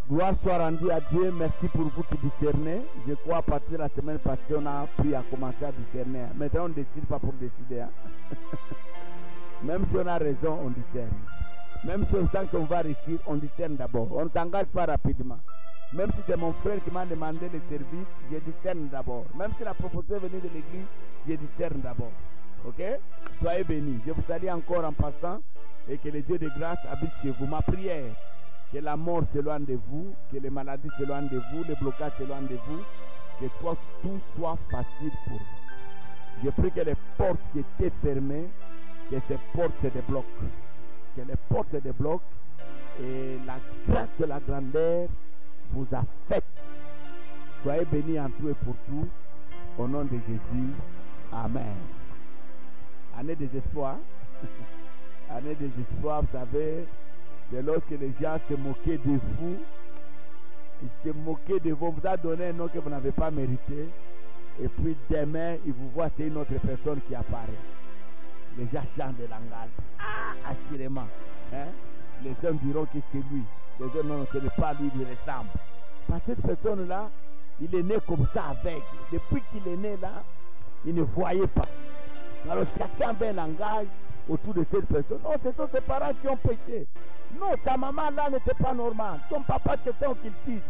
Gloire soit rendue à Dieu. Merci pour vous qui discernez. Je crois à partir de la semaine passée, on a appris à commencer à discerner. Maintenant, on ne décide pas pour décider. Hein? Même si on a raison, on discerne. Même si on sent qu'on va réussir, on discerne d'abord. On ne s'engage pas rapidement. Même si c'est mon frère qui m'a demandé le service, je discerne d'abord. Même si la proposition est venue de l'église, je discerne d'abord. Ok? Soyez bénis. Je vous salue encore en passant et que le Dieu de grâce habite chez vous. Ma prière, que la mort s'éloigne de vous, que les maladies s'éloignent de vous, les blocages s'éloignent de vous, que tout soit facile pour vous. Je prie que les portes qui étaient fermées, que ces portes se débloquent. Que les portes se débloquent et la grâce de la grandeur vous affecte. Soyez bénis en tout et pour tout. Au nom de Jésus. Amen. Année des espoirs. Année des espoirs, vous savez, c'est lorsque les gens se moquaient de vous. Ils se moquaient de vous. On vous a donné un nom que vous n'avez pas mérité. Et puis demain, ils vous voient, c'est une autre personne qui apparaît. Les gens changent de langage. Ah, assurément. Hein? Les hommes diront que c'est lui. Les hommes, non, ce n'est pas lui, il ressemble. Parce que cette personne-là, il est né comme ça avec. Depuis qu'il est né là, il ne voyait pas. Alors chacun avait un langage autour de cette personne. Non, ce sont ses parents qui ont péché. Non, ta maman là n'était pas normale. Ton papa c'était un occultiste.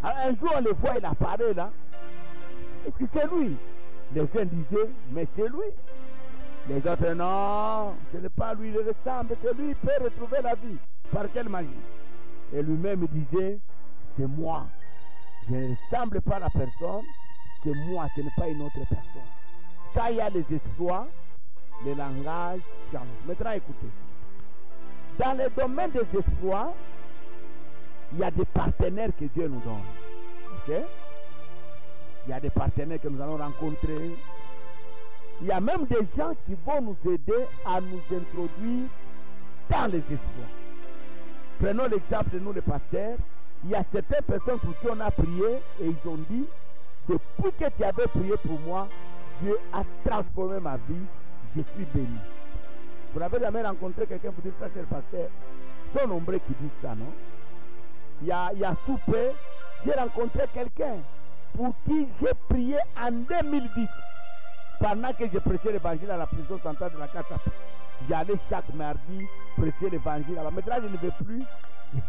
Alors, un jour on le voit, il apparaît là. Est-ce que c'est lui? Les uns disaient, mais c'est lui. Les autres, non, ce n'est pas lui, il ressemble, c'est lui, il peut retrouver la vie. Par quelle magie? Et lui-même disait, c'est moi. Je ne ressemble pas à la personne, c'est moi, ce n'est pas une autre personne. Quand il y a les exploits, le langage change. Maintenant, écoutez. Dans le domaine des exploits, il y a des partenaires que Dieu nous donne. Ok? Il y a des partenaires que nous allons rencontrer. Il y a même des gens qui vont nous aider à nous introduire dans les exploits. Prenons l'exemple de nous les pasteurs. Il y a certaines personnes pour qui on a prié et ils ont dit, depuis que tu avais prié pour moi, Dieu a transformé ma vie, je suis béni. Vous n'avez jamais rencontré quelqu'un pour dire ça, cher pasteur? Ils sont nombreux qui disent ça, non? Il y a soupé, j'ai rencontré quelqu'un pour qui j'ai prié en 2010. Pendant que je prêchais l'évangile à la prison centrale de la Cassap. J'allais chaque mardi prêcher l'évangile. Alors maintenant, je ne vais plus.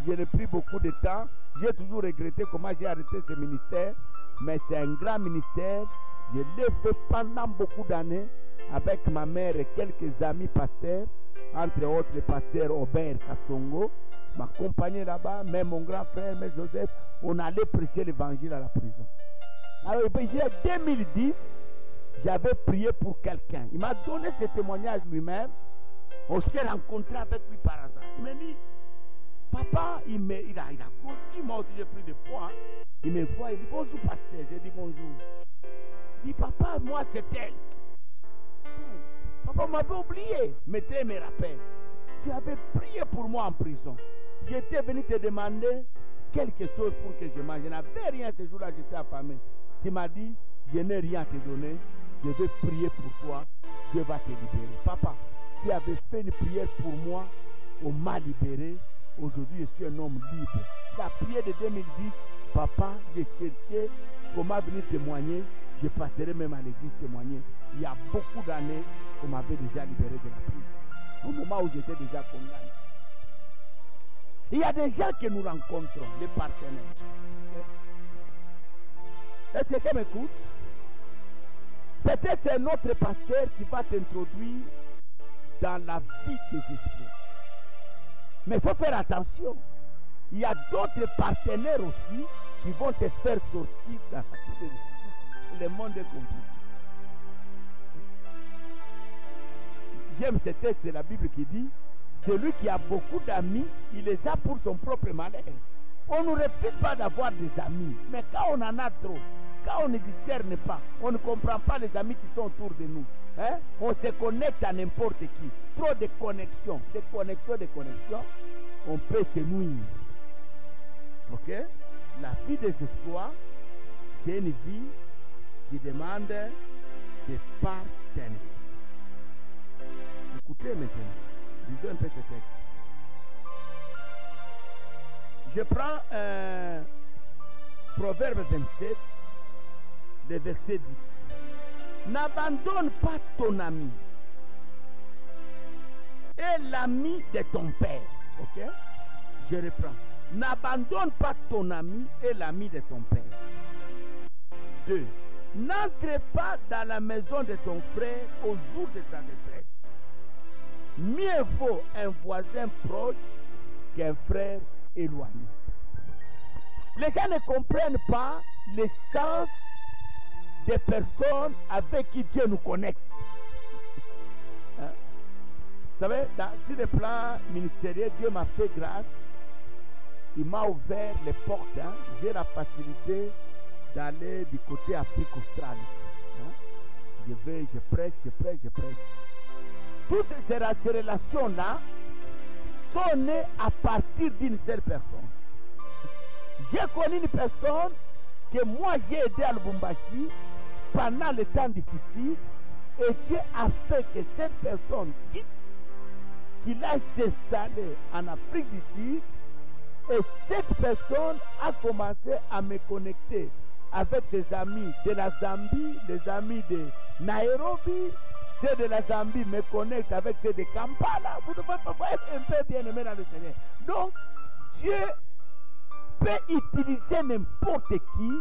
Je n'ai pris beaucoup de temps. J'ai toujours regretté comment j'ai arrêté ce ministère. Mais c'est un grand ministère. Je l'ai fait pendant beaucoup d'années avec ma mère et quelques amis pasteurs. Entre autres, le pasteur Aubert Kassongo m'accompagnait là-bas. Même mon grand frère, même Joseph. On allait prêcher l'évangile à la prison. Alors, j'ai 2010. J'avais prié pour quelqu'un. Il m'a donné ce témoignage lui-même. On s'est rencontré avec lui par hasard. Il m'a dit, papa, il a grossi. Moi aussi, j'ai pris des poids. Il me voit, il dit, bonjour, pasteur. J'ai dit, bonjour. Il dit, papa, moi, c'est elle. Papa m'avait oublié. Mais tu me rappelles. Tu avais prié pour moi en prison. J'étais venu te demander quelque chose pour que je mange. Je n'avais rien ce jour-là, j'étais affamé. Tu m'as dit, je n'ai rien à te donner. Je vais prier pour toi. Dieu va te libérer. Papa, tu avais fait une prière pour moi. On m'a libéré. Aujourd'hui, je suis un homme libre. La prière de 2010, papa, j'ai cherché comment venir témoigner. Je passerai même à l'église témoigner. Il y a beaucoup d'années qu'on m'avait déjà libéré de la prison. Au moment où j'étais déjà condamné. Il y a des gens que nous rencontrons, des partenaires. Est-ce que quelqu'un m'écoute? Peut-être c'est notre pasteur qui va t'introduire dans la vie des espoirs. Mais il faut faire attention. Il y a d'autres partenaires aussi qui vont te faire sortir dans le monde est compliqué. J'aime ce texte de la Bible qui dit, celui qui a beaucoup d'amis, il les a pour son propre malheur. On ne refuse pas d'avoir des amis, mais quand on en a trop, quand on ne discerne pas, on ne comprend pas les amis qui sont autour de nous. Hein? On se connecte à n'importe qui. Trop de connexions, on peut se nuire. Ok? La vie des espoirs, c'est une vie qui demande des partenaires. Écoutez maintenant, lisons un peu ce texte. Je prends Proverbe 27, le verset 10. N'abandonne pas ton ami et l'ami de ton père. Ok? Je reprends. N'abandonne pas ton ami et l'ami de ton père. 2. N'entre pas dans la maison de ton frère au jour de ta détresse. Mieux vaut un voisin proche qu'un frère éloigné. Les gens ne comprennent pas le sens des personnes avec qui Dieu nous connecte. Hein? Vous savez, sur le plan ministériel, Dieu m'a fait grâce. Il m'a ouvert les portes. Hein? J'ai la facilité d'aller du côté Afrique australe. Hein? Je prêche. Toutes ces relations-là sont nées à partir d'une seule personne. J'ai connu une personne que moi j'ai aidé à Lubumbashi pendant les temps difficiles et Dieu a fait que cette personne quitte, qu'il aille s'installer en Afrique du Sud et cette personne a commencé à me connecter avec ses amis de la Zambie, les amis de Nairobi. Ceux de la Zambie me connectent avec ceux de Kampala. Vous devez être un peu bien aimé dans le Seigneur. Donc, Dieu peut utiliser n'importe qui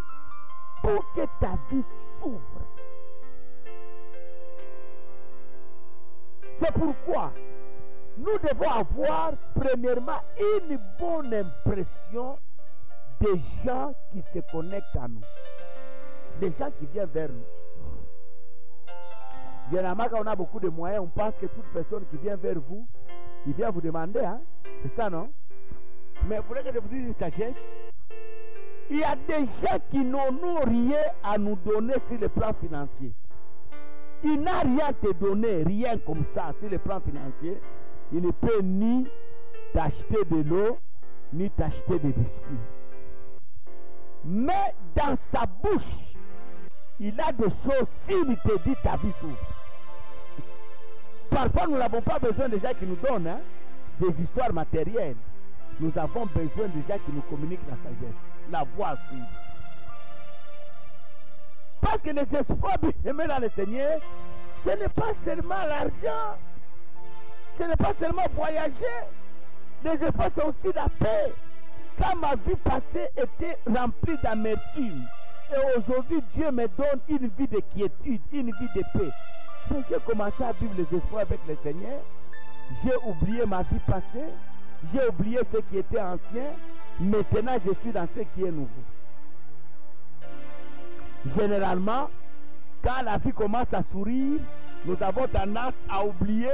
pour que ta vie s'ouvre. C'est pourquoi nous devons avoir premièrement une bonne impression des gens qui se connectent à nous. Des gens qui viennent vers nous. Généralement, quand on a beaucoup de moyens, on pense que toute personne qui vient vers vous, il vient vous demander, hein? C'est ça, non? Mais vous voulez que je vous dise une sagesse? Il y a des gens qui n'ont rien à nous donner sur le plan financier. Il n'a rien à te donner, rien comme ça sur le plan financier. Il ne peut ni t'acheter de l'eau, ni t'acheter des biscuits. Mais dans sa bouche, il a des choses, s'il te dit ta vie s'ouvre. Parfois, nous n'avons pas besoin de gens qui nous donnent hein, des histoires matérielles. Nous avons besoin de gens qui nous communiquent la sagesse, la voie à suivre. Parce que les espoirs bien-aimés dans le Seigneur, ce n'est pas seulement l'argent, ce n'est pas seulement voyager. Les espoirs, c'est aussi la paix. Quand ma vie passée était remplie d'amertume, et aujourd'hui Dieu me donne une vie de quiétude, une vie de paix. Mais j'ai commencé à vivre les espoirs avec le Seigneur. J'ai oublié ma vie passée. J'ai oublié ce qui était ancien. Maintenant, je suis dans ce qui est nouveau. Généralement, quand la vie commence à sourire, nous avons tendance à oublier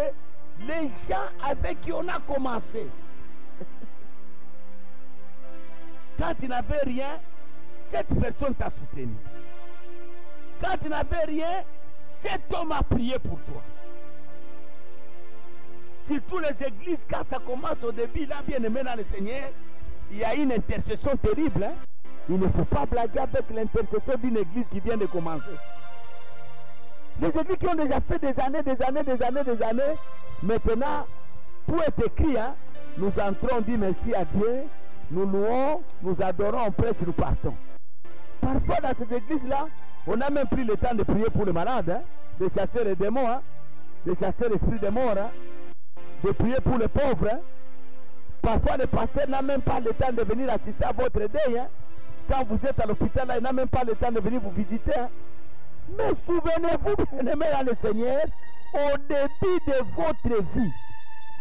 les gens avec qui on a commencé. Quand tu n'avais rien, cette personne t'a soutenu. Quand tu n'avais rien, cet homme a prié pour toi. Surtout les églises, quand ça commence au début, là, bien aimé dans le Seigneur, il y a une intercession terrible. Hein? Il ne faut pas blaguer avec l'intercession d'une église qui vient de commencer. Les églises qui ont déjà fait des années, maintenant, tout est écrit. Hein? Nous entrons, on dit merci à Dieu, nous louons, nous adorons, on prêche, nous partons. Parfois, dans cette église-là, on a même pris le temps de prier pour les malades, hein, de chasser les démons, hein, de chasser l'esprit des morts, hein, de prier pour les pauvres. Hein. Parfois, le pasteur n'a même pas le temps de venir assister à votre deuil. Hein. Quand vous êtes à l'hôpital, il n'a même pas le temps de venir vous visiter. Hein. Mais souvenez-vous, bien-aimés dans le Seigneur, au début de votre vie,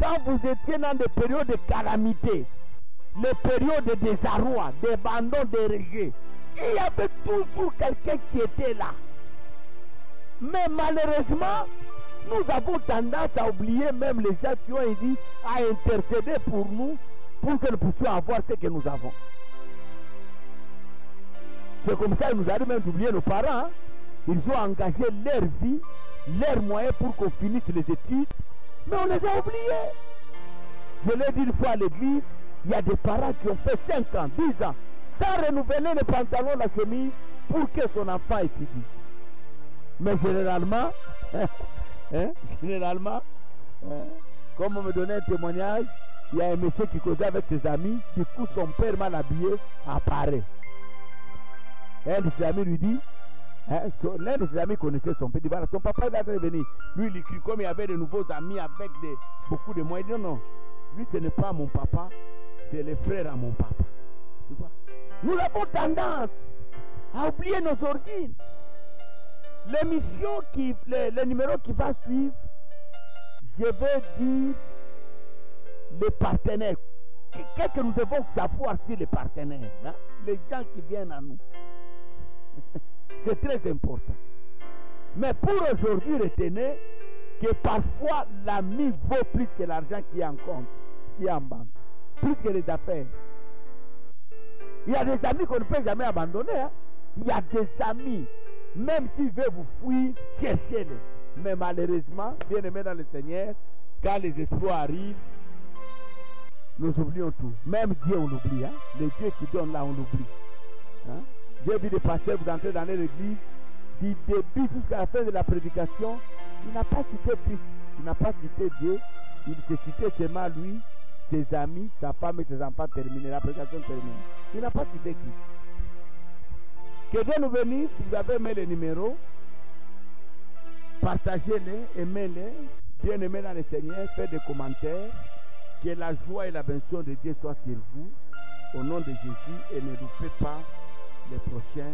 quand vous étiez dans des périodes de calamité, les périodes de désarroi, d'abandon, de rejet, il y avait toujours quelqu'un qui était là. Mais malheureusement, nous avons tendance à oublier même les gens qui ont dit à intercéder pour nous, pour que nous puissions avoir ce que nous avons. C'est comme ça qu'il nous arrive même d'oublier nos parents. Hein. Ils ont engagé leur vie, leurs moyens pour qu'on finisse les études, mais on les a oubliés. Je l'ai dit une fois à l'église, il y a des parents qui ont fait 5 ans, 10 ans, sans renouveler les pantalons, la chemise, pour que son enfant étudie. Mais généralement, comme on me donnait un témoignage, il y a un monsieur qui causait avec ses amis, du coup son père mal habillé apparaît. Et un de ses amis lui dit, l'un de ses amis connaissait son père, il dit, voilà, ton papa est venu. Lui, il écrit, comme il y avait de nouveaux amis avec beaucoup de moyens, il dit, non, lui ce n'est pas mon papa, c'est le frère à mon papa. Tu vois? Nous avons tendance à oublier nos origines. L'émission, le numéro qui va suivre, je vais dire les partenaires. Qu'est-ce que nous devons savoir sur les partenaires, hein? Les gens qui viennent à nous. C'est très important. Mais pour aujourd'hui, retenez que parfois l'ami vaut plus que l'argent qui est en compte, qui est en banque, plus que les affaires. Il y a des amis qu'on ne peut jamais abandonner. Hein? Il y a des amis, même s'ils veulent vous fuir, cherchez-les. Mais malheureusement, bien aimés dans le Seigneur, quand les exploits arrivent, nous oublions tout. Même Dieu, on l'oublie. Hein? Le Dieu qui donne là, on l'oublie. Hein? J'ai vu des pasteurs, vous entrez dans l'église, du début jusqu'à la fin de la prédication, il n'a pas cité Christ, il n'a pas cité Dieu, il s'est cité seulement lui, ses amis, sa femme et ses enfants terminés, la prédication terminée. Il n'a pas cité Christ. Que Dieu nous bénisse, si vous avez aimé les numéros, partagez-les, aimez-les, bien aimés dans le Seigneur, faites des commentaires, que la joie et la bénédiction de Dieu soient sur vous, au nom de Jésus, et ne loupez pas les prochains